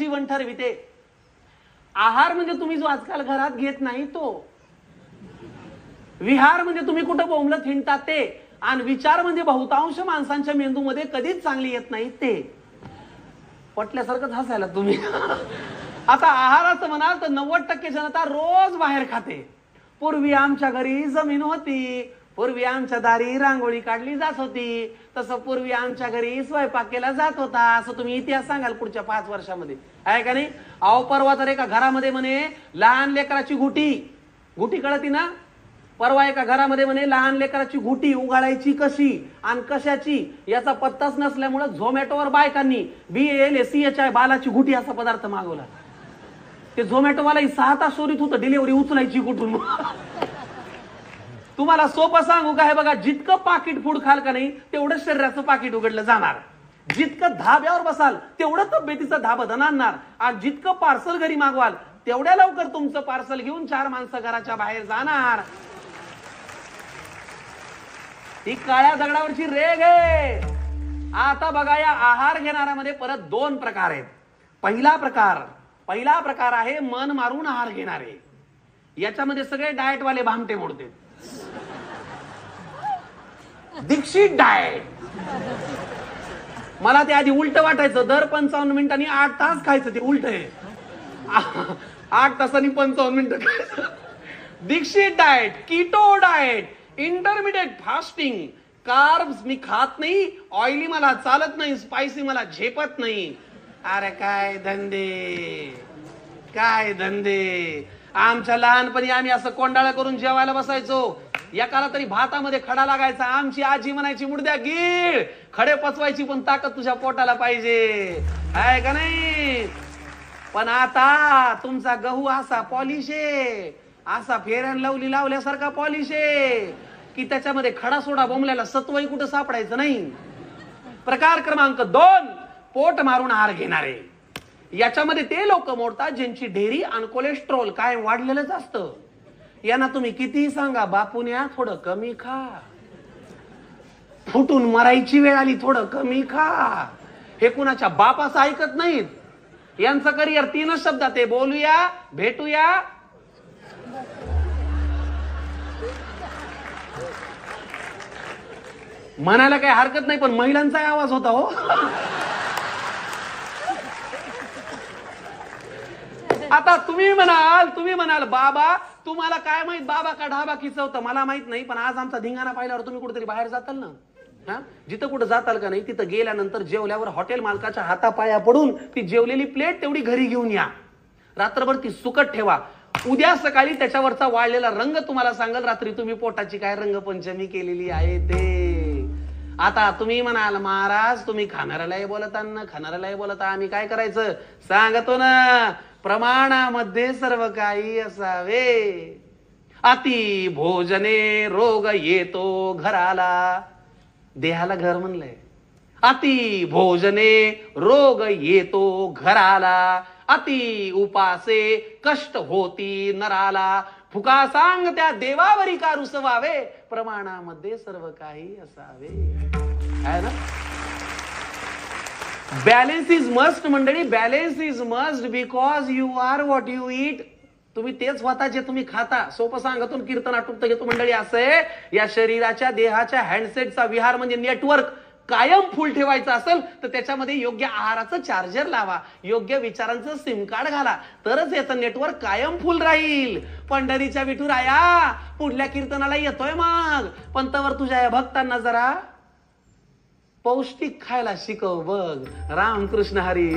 जीवन ठरविते. आहार म्हणजे तुम्ही जो आजकाल घरात घेत नाही तो. विहार म्हणजे तुम्ही कुठं बोंबलत हिंडतात ते. आणि विचार म्हणजे बहुतांश माणसांच्या मेंदूमध्ये कधीच चांगली येत नाही ते. पटल्यासारखंच हसायला तुम्ही. आता आहाराचं म्हणाल तर 90% जनता रोज बाहेर खाते. पूर्वी आमच्या घरी जमीन होती, पूर्वी आमच्या दारी रांगोळी काढली जात होती, तसं पूर्वी आमच्या घरी स्वयंपाक केला जात होता. असं तुम्ही इतिहास सांगाल पुढच्या 5 वर्षामध्ये, आहे का नाही? अहो परवा तर एका घरामध्ये म्हणे लहान लेकराची गुटी कळती ना? परवा एका घरामध्ये म्हणे लहान लेकराची गुटी उगाळायची कशी आणि कशाची याचा पत्ताच नसल्यामुळे झोमॅटोवर बायकांनी BALCHI बालाची गुटी असा पदार्थ मागवला. ते झोमॅटोवाला 6 तास शोधित होतं डिलिव्हरी उचलायची कुठून. तुम्हाला सोपं सांगू काय, बघा, जितकं पाकिट फूड खाल का नाही तेवढं शरीराचं पाकिट उघडलं जाणार. जितकं धाब्यावर बसाल तेवढं तब्येतीचा धाबधन आणणार. आणि जितकं पार्सल घरी मागवाल तेवढ्या लवकर तुमचं पार्सल घेऊन 4 माणसं घराच्या बाहेर जाणार. ही काळ्या दगडावरची रेग आहे. आता बघा, या आहार घेणाऱ्यामध्ये परत 2 प्रकार आहेत. पहिला प्रकार आहे मन मारून आहार घेणारे. याच्यामध्ये सगळे डाएटवाले भामटे मोडते. दीक्षित डाएट. मला ते आधी उलट वाटायचं, दर 55 मिनिटांनी 8 तास खायचं. ते उलट आहे. 8 तासांनी 55 मिनिटं खायचं. Dixit diet, keto diet, intermediate fasting. Carbs मी खात नाही, ऑइली मला चालत नाही, स्पायसी मला झेपत नाही. अरे काय धंदे. आमच्या लहानपणी आम्ही असं कोंडाळा करून जेवायला बसायचो. एकाला तरी भातामध्ये खडा लागायचा. आमची आजी म्हणायची, मुडद्या गीळ, खडे पचवायची पण ताकद तुझ्या पोटाला पाहिजे, आहे का नाही? पण आता तुमचा गहू असा पॉलिश आहे, असा फेअर अँड लवली लावल्यासारखा पॉलिश आहे की त्याच्यामध्ये खडा सोडा बोंबल्याला सत्वही कुठं सापडायचं नाही. प्रकार क्रमांक 2, पोट मारून आहार घेणारे. याच्यामध्ये ते लोक मोडतात ज्यांची डेअरी आणि कोलेस्ट्रॉल काय वाढलेलंच असतं. यांना तुम्ही किती सांगा, बापून्या थोडं कमी खा, फुटून मरायची वेळ आली थोडं कमी खा. हे कुणाच्या बापाचं ऐकत नाहीत. यांचं करिअर 3च शब्दात आहे, बोलूया, भेटूया. म्हणायला काही हरकत नाही, पण महिलांचाही आवाज होता हो. आता तुम्ही म्हणाल बाबा तुम्हाला काय माहित बाबा का ढाबा किचवतं, मला माहित नाही. पण आज आमचा धिंगाणा पाहिल्यावर तुम्ही कुठेतरी बाहेर जाताल ना, जिथं कुठं जाताल का नाही तिथं गेल्यानंतर जेवल्यावर हॉटेल मालकाच्या हातापाया पडून ती जेवलेली प्लेट तेवढी घरी घेऊन या. रात्रभर ती सुकट ठेवा. उद्या सकाळी त्याच्यावरचा वाळलेला रंग तुम्हाला सांगल रात्री तुम्ही पोटाची काय रंगपंचमी केलेली आहे ते. आता तुम्ही म्हणाल महाराज तुम्ही खाणाऱ्यालाही बोलता आम्ही काय करायचं, सांगतो ना, प्रमाणामध्ये सर्व काही असावे. अति भोजने रोग येतो घराला. देहाला घर म्हणलंय. अति भोजने रोग येतो घराला, अति उपासे कष्ट होती नराला. फुका सांग त्या देवावरी का रुसवावे, प्रमाणामध्ये सर्व काही असावे. आहे ना? बॅलन्स इज मस्ट मंडळी. Balance is must because you are what you eat. तुम्ही तेच होता जे तुम्ही खाता. सोपं सांगतून कीर्तन आटुपत घेतो मंडळी. असं आहे, या शरीराच्या देहाच्या हँडसेटचा विहार म्हणजे नेटवर्क कायम फुल ठेवायचं असेल तर त्याच्यामध्ये योग्य आहाराचं चार्जर लावा, योग्य विचारांचं सिम कार्ड घाला, तरच याचं नेटवर्क कायम फुल राहील. पंढरीच्या विठुराया पुढल्या कीर्तनाला येतोय मग, पण तवर तुझ्या या भक्तांना जरा पौष्टिक खायला शिकव बघ. रामकृष्ण हरी.